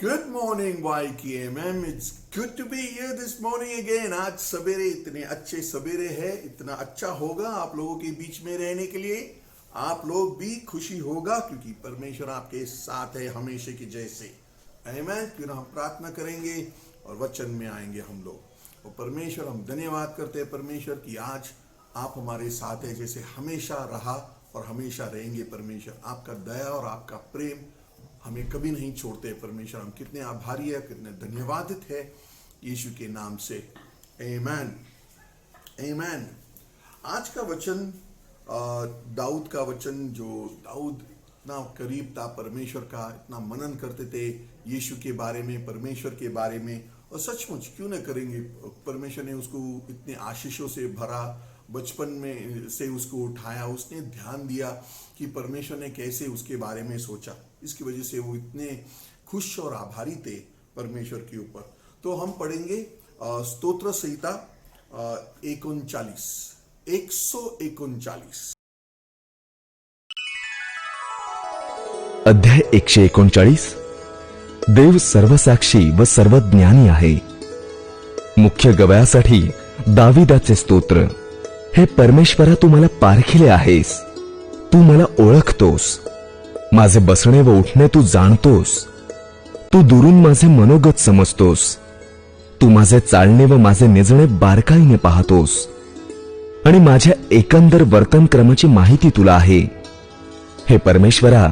Good morning, YKMM. It's good to be here this morning again. आज सवेरे इतने अच्छे सवेरे है, इतना अच्छा होगा आप लोगों के बीच में रहने के लिए। आप लोग भी खुशी होगा क्योंकि परमेश्वर आपके साथ है हमेशा की जैसे। आमीन। क्यों ना हम प्रार्थना करेंगे और वचन में आएंगे हम लोग। और परमेश्वर हम धन्यवाद करते हैं परमेश्वर की आज आप हमारे साथ है जैसे हमेशा रहा और हमेशा रहेंगे। परमेश्वर आपका दया और आपका प्रेम हमें कभी नहीं छोड़ते। परमेश्वर हम कितने आभारी है, कितने धन्यवादित है यीशु के नाम से। आमीन आमीन। आज का वचन दाऊद का वचन, जो दाऊद इतना करीब था परमेश्वर का, इतना मनन करते थे यीशु के बारे में, परमेश्वर के बारे में। और सचमुच क्यों न करेंगे, परमेश्वर ने उसको इतने आशीषों से भरा, बचपन में से उसको उठाया, उसने ध्यान दिया कि परमेश्वर ने कैसे उसके बारे में सोचा। इसकी वजह से वो इतने खुश और आभारी थे परमेश्वर के ऊपर। तो हम पढ़ेंगे स्तोत्र संहिता 139 अध्याय 139। देव सर्वसाक्षी व सर्वज्ञानी आहे। मुख्य गवयासाठी दाविदाचे स्तोत्र। हे परमेश्वरा, तू मला पारखिले आहेस, तू मला ओळखतोस, माझे बसणे व उठणे तू जाणतोस, तू दुरून माझे मनोगत समजतोस, तू माझे चालणे व माझे निजणे बारकाईने पाहतोस, आणि माझ्या एकंदर वर्तनक्रमाची माहिती तुला आहे। हे परमेश्वरा,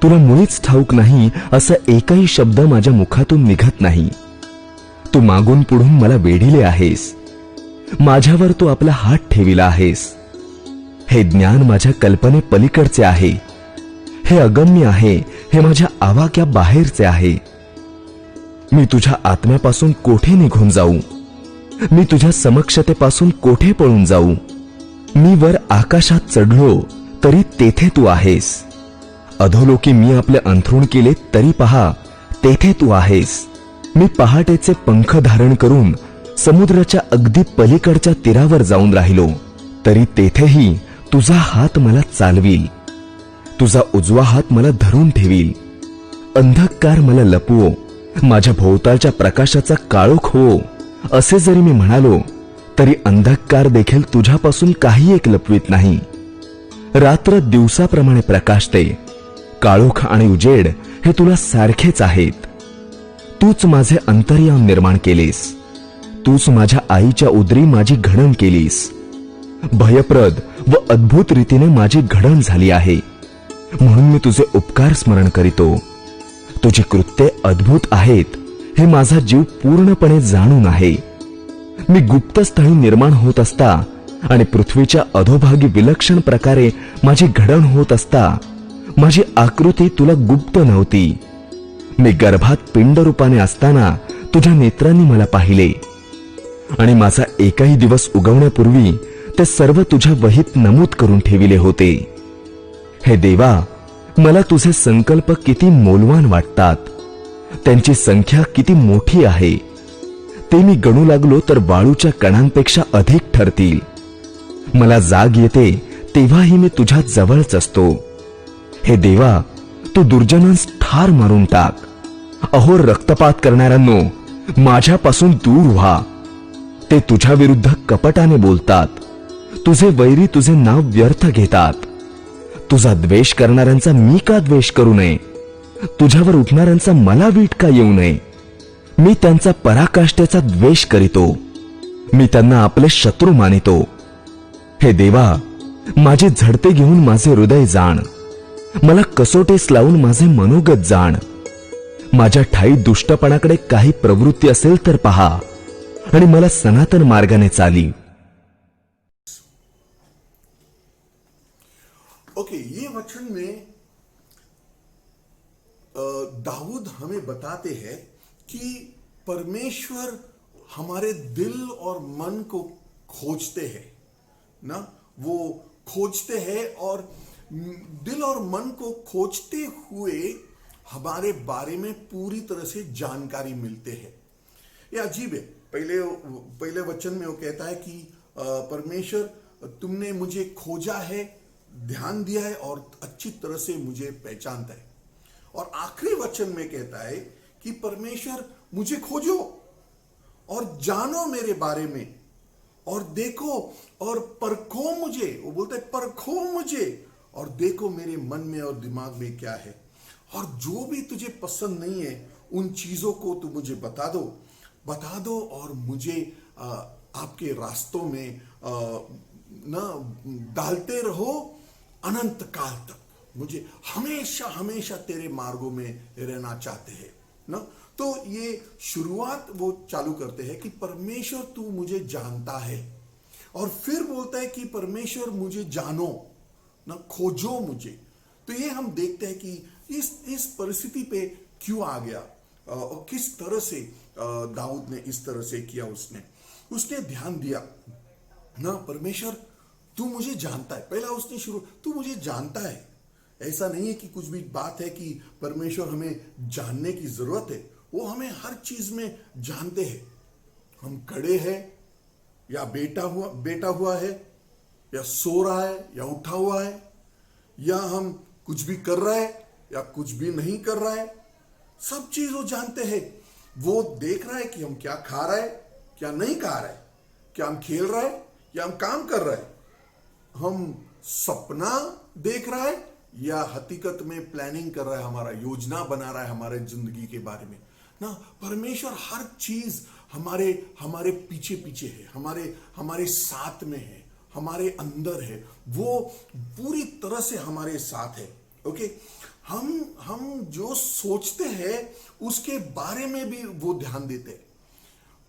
तुला मुळीच ठाऊक नाही असा एकही शब्द माझ्या मुखातून निघत नाही। तू मागून पुढून मला वेढिले आहेस, माझ्यावर तू आपला हात ठेविला आहेस। हे ज्ञान माझ्या कल्पने पलीकडचे आहे, हे अगम्य आहे, हे माझ्या आवाक्या बाहेरचे आहे। मी तुझ्या आत्म्यापासून कोठे निघून जाऊ, मी तुझ्या समक्षतेपासून कोठे पळून जाऊ। मी वर आकाशात चढलो तरी तेथे तू आहेस, अधोलोकी मी आपले अंथरूण केले तरी पहा तेथे तू आहेस। मी पहाटेचे पंख धारण करून समुद्राच्या अगदी पलीकडच्या तीरावर जाऊन राहिलो तरी तेथेही तुझा हात मला चालवील, तुझा उजवा हात मला धरून ठेवील। अंधकार मला लपवो, माझ्या भोवतालच्या प्रकाशाचा काळोख हो, असे जरी मी म्हणालो तरी अंधकार देखील तुझ्यापासून काही एक लपवित नाही। रात्र दिवसाप्रमाणे प्रकाशते, काळोख आणि उजेड हे तुला सारखेच आहेत। तूच माझे अंतर्याम निर्माण केलेस, तूच माझ्या आईच्या उदरी माझी घडण केलीस। भयप्रद व अद्भुत रीतीने माझी घडण झाली आहे, म्हणून मी तुझे उपकार स्मरण करीतो। तुझी कृत्ये अद्भुत आहेत हे माझा जीव पूर्णपणे जाणून आहे। मी गुप्तस्थळी निर्माण होत असता आणि पृथ्वीच्या अधोभागी विलक्षण प्रकारे माझी घडण होत असता माझी आकृती तुला गुप्त नव्हती। मी गर्भात पिंड रूपाने असताना तुझ्या नेत्रांनी मला पाहिले, आणि माझा एकही दिवस उगवण्यापूर्वी ते सर्व तुझ्या वहीत नमूद करून ठेविले होते। हे देवा, मला तुझे संकल्प किती मौल्यवान वाटतात, त्यांची संख्या किती मोठी आहे। ते मी गणू लागलो तर वाळूच्या कणांपेक्षा अधिक ठरतील। मला जाग येते तेव्हाही मी तुझ्या जवळच असतो। हे देवा, तू दुर्जनांस ठार मारून टाक। अहो रक्तपात करणाऱ्यांनो, माझ्यापासून दूर व्हा। ते तुझ्या विरुद्ध कपटाने बोलतात, तुझे वैरी तुझे नाव व्यर्थ घेतात। तुझा द्वेष करणाऱ्यांचा मी का द्वेष करू नये, तुझ्यावर उठणाऱ्यांचा मला वीट का येऊ नये। मी त्यांचा पराकाष्ठेचा द्वेष करीतो, मी त्यांना आपले शत्रू मानितो। हे देवा, माझे झडते घेऊन माझे हृदय जाण, मला कसोटीस लावून माझे मनोगत जाण। माझ्या ठाई दुष्टपणाकडे काही प्रवृत्ती असेल तर पहा, आणि मला सनातन मार्गाने चाली। ओके, ये वचन में दाऊद हमें बताते हैं कि परमेश्वर हमारे दिल और मन को खोजते हैं ना। वो खोजते हैं और दिल और मन को खोजते हुए हमारे बारे में पूरी तरह से जानकारी मिलते हैं। ये अजीब है। पहले वचन में वो कहता है कि परमेश्वर तुमने मुझे खोजा है, ध्यान दिया है और अच्छी तरह से मुझे पहचानता है। और आखिरी वचन में कहता है कि परमेश्वर मुझे खोजो और जानो मेरे बारे में और देखो और परखो मुझे। वो बोलता है परखो मुझे और देखो मेरे मन में और दिमाग में क्या है, और जो भी तुझे पसंद नहीं है उन चीजों को तू मुझे बता दो और मुझे आपके रास्तों में ना डालते रहो अनंत काल तक। मुझे हमेशा हमेशा तेरे मार्गों में रहना चाहते हैं ना। तो ये शुरुआत वो चालू करते हैं कि परमेश्वर तू मुझे जानता है, और फिर बोलता है कि परमेश्वर मुझे जानो ना, खोजो मुझे। तो ये हम देखते हैं कि इस परिस्थिति पे क्यों आ गया और किस तरह से दाऊद ने इस तरह से किया। उसने ध्यान दिया ना, परमेश्वर तू मुझे जानता है। पहला उसने तू मुझे जानता है। ऐसा नहीं है कि कुछ भी बात है कि परमेश्वर हमें जानने की जरूरत है, वो हमें हर चीज में जानते हैं। हम खड़े हैं या बेटा हुआ है, या सो रहा है या उठा हुआ है, या हम कुछ भी कर रहा है या कुछ भी नहीं कर रहा है, सब चीज वो जानते हैं। वो देख रहा है कि हम क्या खा रहा है, क्या नहीं खा रहा है, क्या हम खेल रहा है या हम काम कर रहा है, हम सपना देख रहा है या हकीकत में प्लानिंग कर रहा है, हमारा योजना बना रहा है हमारे जिंदगी के बारे में ना। परमेश्वर हर चीज हमारे पीछे पीछे है, हमारे साथ में है, हमारे अंदर है, वो पूरी तरह से हमारे साथ है। ओके, हम जो सोचते हैं उसके बारे में भी वो ध्यान देते हैं।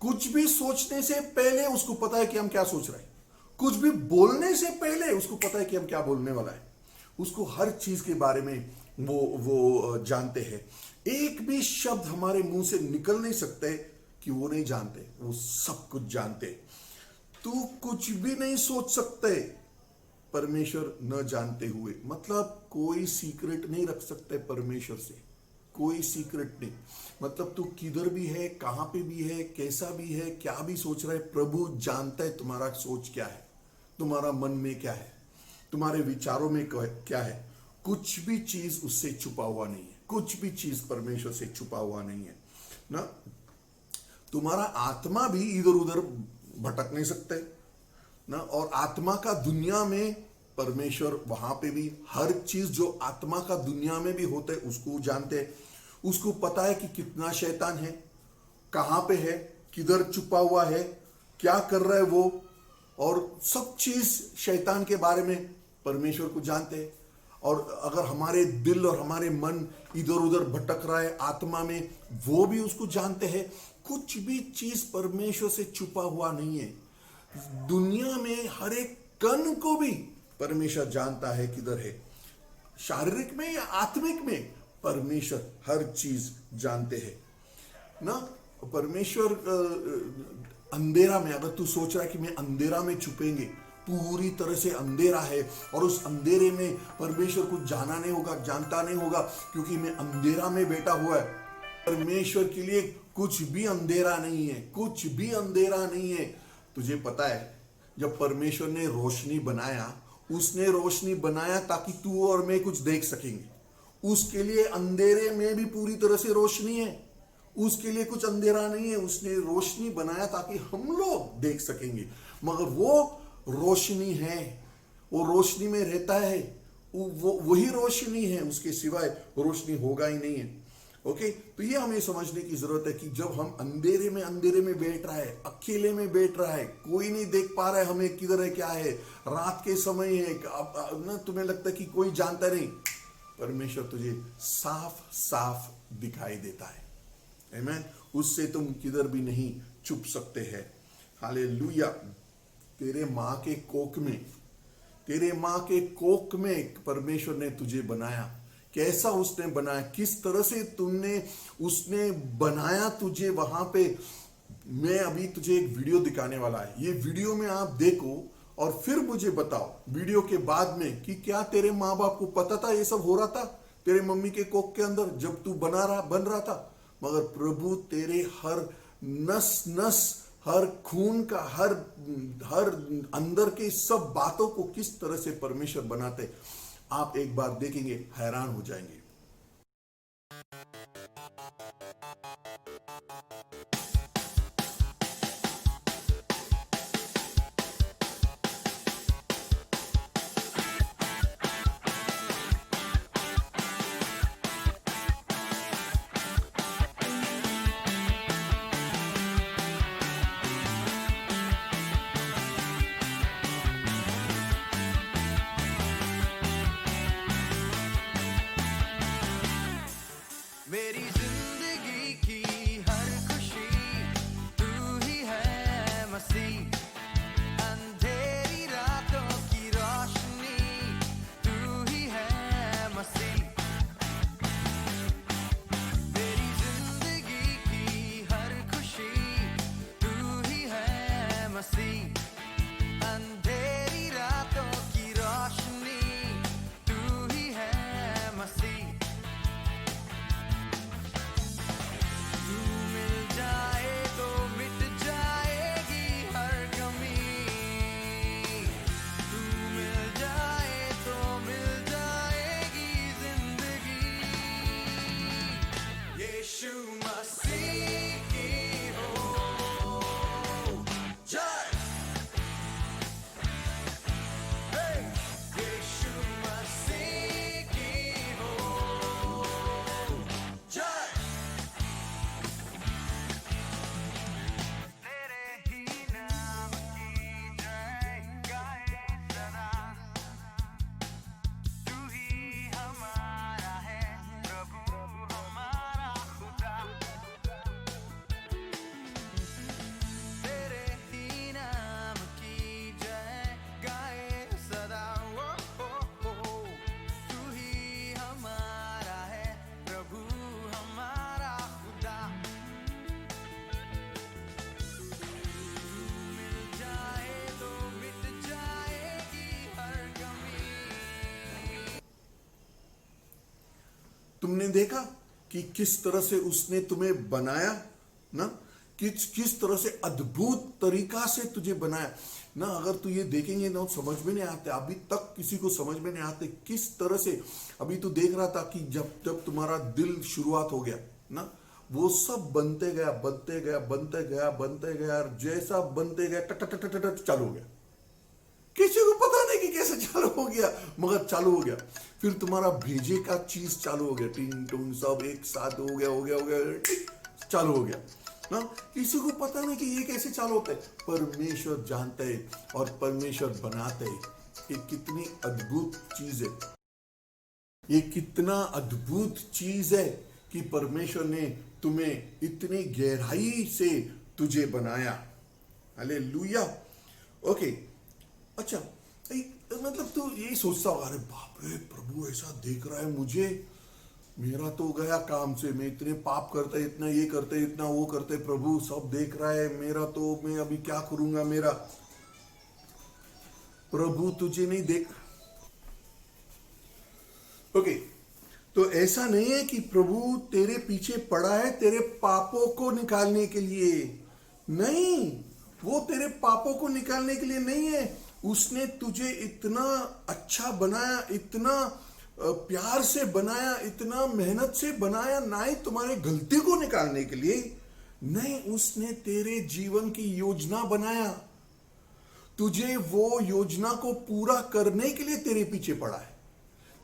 कुछ भी सोचने से पहले उसको पता है कि हम क्या सोच रहे हैं, कुछ भी बोलने से पहले उसको पता है कि हम क्या बोलने वाला है। उसको हर चीज के बारे में वो जानते हैं। एक भी शब्द हमारे मुंह से निकल नहीं सकते कि वो नहीं जानते, वो सब कुछ जानते। तू कुछ भी नहीं सोच सकते परमेश्वर न जानते हुए। मतलब कोई सीक्रेट नहीं रख सकते परमेश्वर से, कोई सीक्रेट नहीं। मतलब तू किधर भी है, कहां पे भी है, कैसा भी है, क्या भी सोच रहा है, प्रभु जानता है तुम्हारा सोच क्या है, तुम्हारा मन में क्या है, तुम्हारे विचारों में क्या है। कुछ भी चीज उससे छुपा हुआ नहीं है, कुछ भी चीज परमेश्वर से छुपा हुआ नहीं है ना। तुम्हारा आत्मा भी इधर उधर भटक नहीं सकते ना। और आत्मा का दुनिया में परमेश्वर वहां पे भी हर चीज जो आत्मा का दुनिया में भी होता है उसको जानते हैं। उसको पता है कि कितना शैतान है, कहां पे है, किधर छुपा हुआ है, क्या कर रहा है वो, और सब चीज शैतान के बारे में परमेश्वर को जानते हैं। और अगर हमारे दिल और हमारे मन इधर उधर भटक रहा है आत्मा में, वो भी उसको जानते हैं। कुछ भी चीज परमेश्वर से छुपा हुआ नहीं है। दुनिया में हर एक कण को भी परमेश्वर जानता है किधर है, शारीरिक में या आत्मिक में परमेश्वर हर चीज जानते हैं ना। परमेश्वर अंधेरा में, अगर तू सोच रहा है कि मैं अंधेरा में छुपेंगे, पूरी तरह से अंधेरा है और उस अंधेरे में परमेश्वर कुछ जाना नहीं होगा, जानता नहीं होगा क्योंकि मैं अंधेरा में बैठा हुआ है। परमेश्वर के लिए कुछ भी अंधेरा नहीं है, कुछ भी अंधेरा नहीं है। तुझे पता है जब परमेश्वर ने रोशनी बनाया, उसने रोशनी बनाया ताकि तू और मैं कुछ देख सकेंगे। उसके लिए अंधेरे में भी पूरी तरह से रोशनी है, उसके लिए कुछ अंधेरा नहीं है। उसने रोशनी बनाया ताकि हम लोग देख सकेंगे। मगर वो रोशनी है, वो रोशनी में रहता है, वो वही रोशनी है, उसके सिवाय रोशनी होगा ही नहीं है। ओके, तो ये हमें समझने की जरूरत है कि जब हम अंधेरे में बैठ रहा है, अकेले में बैठ रहा है, कोई नहीं देख पा रहा है हमें किधर है क्या है, रात के समय है ना, तुम्हें लगता है कि कोई जानता नहीं, परमेश्वर तुझे साफ साफ दिखाई देता है। आमीन। उससे तुम किधर भी नहीं छुप सकते हैं। हालेलुया। तेरे मां के कोख में परमेश्वर ने तुझे बनाया। कैसा उसने बनाया, किस तरह से उसने बनाया तुझे वहां पे। मैं अभी तुझे एक वीडियो दिखाने वाला है, ये वीडियो में आप देखो और फिर मुझे बताओ वीडियो के बाद में कि क्या तेरे माँ बाप को पता था ये सब हो रहा था तेरे मम्मी के कोख के अंदर जब तू बन रहा था। मगर प्रभु तेरे हर नस नस, हर खून का, हर अंदर के सब बातों को किस तरह से परमेश्वर बनाते, आप एक बार देखेंगे, हैरान हो जाएंगे। मेरी जिंदगी की हर खुशी तू ही है मसीह, अंधेरी रातों की रोशनी तू ही है मसीह। मेरी जिंदगी की हर खुशी तू ही है मसीह, अंधेरी रातों की रोशनी तू ही है मसीह। तू मिल जाए तो मिट जाएगी हर कमी, तू मिल जाए तो मिल जाएगी जिंदगी। यीशु मसीह की हो जय, हे यीशु मसीह की हो जय। तेरे ही नाम की जय गाए सदा, तू ही हमारा है प्रभु हमारा खुदा। तेरे ही नाम की जय गाए सदा, तू ही हमारा है प्रभु हमारा खुदा। मिल जाए तो मिट जाएगी हर कमी। तुमने देखा कि किस तरह से उसने तुम्हें बनाया ना, किस तरह से अद्भुत तरीका से तुझे बनाया ना। अगर तू ये देखेंगे ना समझ में नहीं आते, अभी तक किसी को समझ में नहीं आते किस तरह से। अभी तू देख रहा था कि जब तुम्हारा दिल शुरुआत हो गया ना, वो सब बनते गया बनते गया बनते गया बनते गया, और जैसा बनते गया टट टट टट टट चालू हो गया। किसी को पता नहीं कि कैसे चालू हो गया, मगर चालू हो गया। फिर तुम्हारा भेजे का चीज चालू हो गया, टिंग टूंग सब एक साथ हो गया हो गया हो गया, टिक, चालू हो गया ना। किसी को पता नहीं कि ये कैसे चालू होता है, परमेश्वर जानते हैं और परमेश्वर बनाते हैं। ये कितनी अद्भुत चीज है, ये कितना अद्भुत चीज है कि परमेश्वर ने तुम्हें इतनी गहराई से तुझे बनाया। हालेलुया। ओके, अच्छा, मतलब तू ये सोचता होगा, अरे बाप रे प्रभु ऐसा देख रहा है मुझे, मेरा तो गया काम से, मैं इतने पाप करते इतना ये करते इतना वो करते, प्रभु सब देख रहा है मेरा, तो मैं अभी क्या करूंगा मेरा। प्रभु तुझे नहीं देख। ओके, तो ऐसा नहीं है कि प्रभु तेरे पीछे पड़ा है तेरे पापों को निकालने के लिए, नहीं, वो तेरे पापों को निकालने के लिए नहीं है। उसने तुझे इतना अच्छा बनाया, इतना प्यार से बनाया, इतना मेहनत से बनाया, ना ही तुम्हारे गलती को निकालने के लिए, नहीं, उसने तेरे जीवन की योजना बनाया। तुझे वो योजना को पूरा करने के लिए तेरे पीछे पड़ा है।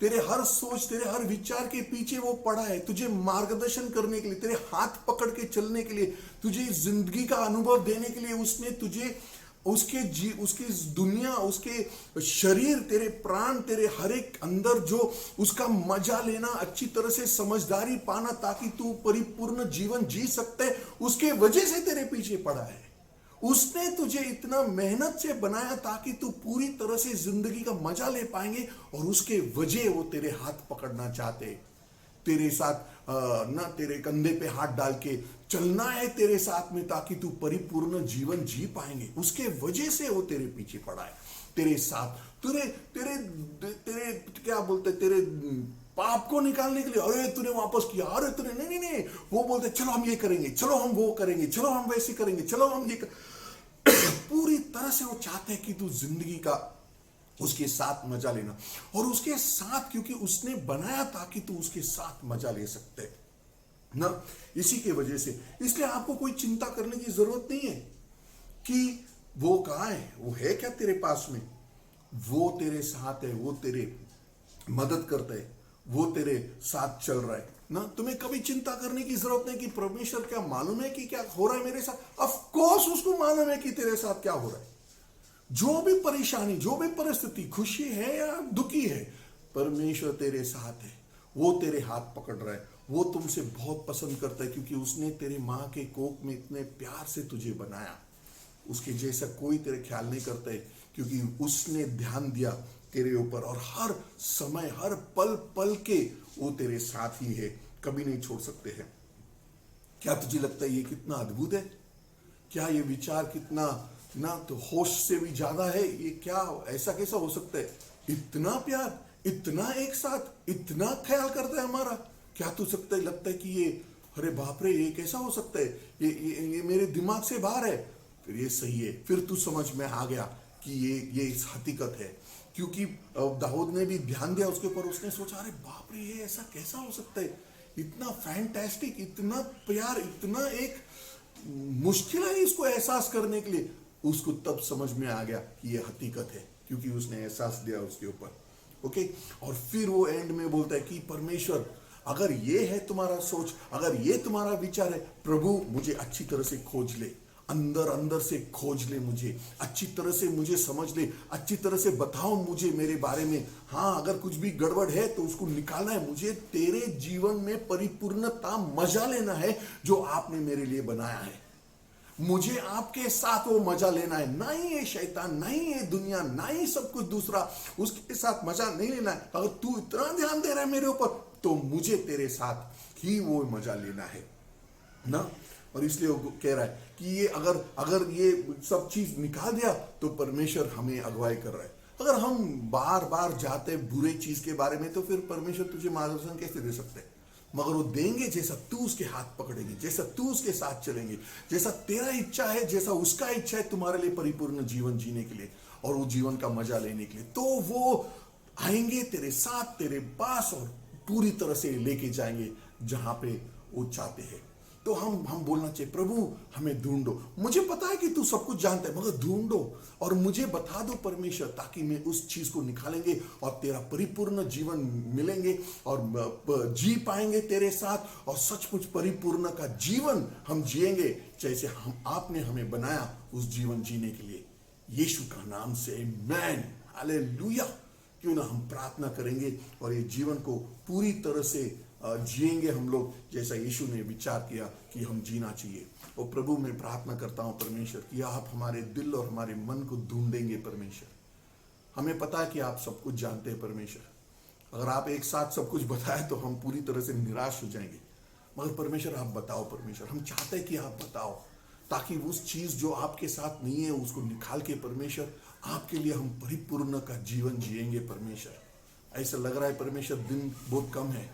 तेरे हर सोच, तेरे हर विचार के पीछे वो पड़ा है, तुझे मार्गदर्शन करने के लिए, तेरे हाथ पकड़ के चलने के लिए, तुझे जिंदगी का अनुभव देने के लिए उसने तुझे उसकी दुनिया, उसके शरीर, तेरे प्राण, तेरे हर एक अंदर जो उसका मजा लेना, अच्छी तरह से समझदारी पाना, ताकि तू परिपूर्ण जीवन जी सकते, उसके वजह से तेरे पीछे पड़ा है। उसने तुझे इतना मेहनत से बनाया ताकि तू पूरी तरह से जिंदगी का मजा ले पाएंगे, और उसके वजह वो तेरे हाथ पकड़ना चाहते, तेरे साथ ना तेरे कंधे पे हाथ डाल के चलना है तेरे साथ में, ताकि तू परिपूर्ण जीवन जी पाएंगे। उसके वजह से वो तेरे पीछे पड़ा है, तेरे साथ, तेरे तेरे तेरे क्या बोलते, तेरे पाप को निकालने के लिए। अरे तूने वापस किया, अरे तूने नहीं नहीं नहीं, वो बोलते चलो हम ये करेंगे, चलो हम वो करेंगे, चलो हम वैसे करेंगे, चलो हम ये पूरी तरह से वो चाहते हैं कि तू जिंदगी का उसके साथ मजा लेना, और उसके साथ, क्योंकि उसने बनाया ताकि तू उसके साथ मजा ले सकते। ना, इसी के वजह से, इसलिए आपको कोई चिंता करने की जरूरत नहीं है कि वो कहाँ है, वो है क्या तेरे पास में। वो तेरे साथ है, वो तेरे मदद करता है, वो तेरे साथ चल रहा है ना। तुम्हें कभी चिंता करने की जरूरत नहीं कि परमेश्वर क्या मालूम है कि क्या हो रहा है मेरे साथ। ऑफ कोर्स उसको मालूम है कि तेरे साथ क्या हो रहा है। जो भी परेशानी, जो भी परिस्थिति, खुशी है या दुखी है, परमेश्वर तेरे साथ है। वो तेरे हाथ पकड़ रहा है, वो तुमसे बहुत पसंद करता है, क्योंकि उसने तेरे माँ के कोख में इतने प्यार से तुझे बनाया। उसके जैसा कोई तेरे ख्याल नहीं करता है, क्योंकि उसने ध्यान दिया तेरे ऊपर, और हर समय, हर पल पल के वो तेरे साथ ही है, कभी नहीं छोड़ सकते हैं। क्या तुझे लगता है ये कितना अद्भुत है? क्या ये विचार कितना ना तो होश से भी ज्यादा है? ये क्या, ऐसा कैसा हो सकता है? इतना प्यार, इतना एक साथ, इतना ख्याल करता है हमारा। क्या तू लगता है कि ये, अरे बाप रे, ये कैसा हो सकता है? ये मेरे दिमाग से बाहर है। फिर ये सही है, फिर तू समझ में आ गया कि ये इस हकीकत है। क्योंकि दाऊद ने भी ध्यान दिया उसके ऊपर, उसने सोचा अरे बाप रे, ये ऐसा कैसा हो सकता है? इतना फैंटास्टिक, इतना प्यार, इतना एक मुश्किल है इसको एहसास करने के लिए। उसको तब समझ में आ गया कि ये हकीकत है, क्योंकि उसने एहसास दिया उसके ऊपर। ओके, और फिर वो एंड में बोलता है कि परमेश्वर, अगर ये है तुम्हारा सोच, अगर ये तुम्हारा विचार है, प्रभु मुझे अच्छी तरह से खोज ले, अंदर अंदर से खोज ले, मुझे अच्छी तरह से मुझे समझ ले, अच्छी तरह से बताओ मुझे मेरे बारे में। हाँ, अगर कुछ भी गड़बड़ है तो उसको निकालना है। मुझे तेरे जीवन में परिपूर्णता, मजा लेना है जो आपने मेरे लिए बनाया है। मुझे आपके साथ वो मजा लेना है, ना ही ये शैतान, ना ही ये दुनिया, ना ही सब कुछ दूसरा, उसके साथ मजा नहीं लेना है। अगर तू इतना ध्यान दे रहा है मेरे ऊपर, तो मुझे तेरे साथ ही वो मजा लेना है ना। और इसलिए वो कह रहा है कि ये अगर ये सब चीज निकाल दिया तो परमेश्वर हमें अगुवाई कर रहा है। अगर हम बार बार जाते बुरे चीज के बारे में, तो फिर परमेश्वर तुझे मार्गदर्शन कैसे दे सकते हैं? मगर वो देंगे जैसा तू उसके हाथ पकड़ेंगे, जैसा तू उसके साथ चलेंगे, जैसा तेरा इच्छा है, जैसा उसका इच्छा है तुम्हारे लिए परिपूर्ण जीवन जीने के लिए और वो जीवन का मजा लेने के लिए। तो वो आएंगे तेरे साथ, तेरे पास, और पूरी तरह से लेके जाएंगे जहां पे वो चाहते हैं। तो हम बोलना चाहिए, प्रभु हमें ढूंढो। मुझे पता है कि तू सब कुछ जानता है, मगर ढूंढो और मुझे बता दो परमेश्वर, ताकि मैं उस चीज को निकालेंगे और तेरा परिपूर्ण जीवन मिलेंगे और जी पाएंगे तेरे साथ, और सचमुच परिपूर्ण का जीवन हम जिएंगे जैसे हम आपने हमें बनाया उस जीवन जीने के लिए। यीशु का नाम से आमेन, हालेलुया। क्यों ना हम प्रार्थना करेंगे और ये जीवन को पूरी तरह से जिएंगे हम लोग, जैसा यीशु ने विचार किया कि हम जीना चाहिए। और प्रभु मैं प्रार्थना करता हूं परमेश्वर कि आप हमारे दिल और हमारे मन को ढूंढेंगे परमेश्वर। हमें पता है कि आप सब कुछ जानते हैं परमेश्वर। अगर आप एक साथ सब कुछ बताएं तो हम पूरी तरह से निराश हो जाएंगे, मगर परमेश्वर आप बताओ परमेश्वर। हम चाहते हैं कि आप बताओ, ताकि उस चीज जो आपके साथ नहीं है उसको निकाल के परमेश्वर आपके लिए हम परिपूर्ण का जीवन जिएंगे परमेश्वर। ऐसा लग रहा है परमेश्वर दिन बहुत कम है,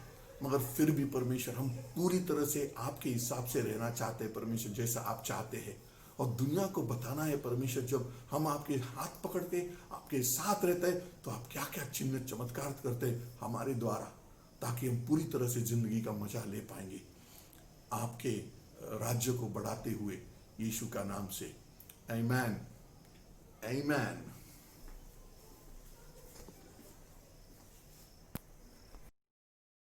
मगर फिर भी परमेश्वर हम पूरी तरह से आपके हिसाब से रहना चाहते हैं परमेश्वर, जैसा आप चाहते हैं। और दुनिया को बताना है परमेश्वर, जब हम आपके हाथ पकड़ के आपके साथ रहते हैं तो आप क्या क्या चिन्ह चमत्कार करते हैं हमारे द्वारा, ताकि हम पूरी तरह से जिंदगी का मजा ले पाएंगे आपके राज्य को बढ़ाते हुए, यीशु का नाम से। आमीन, आमीन।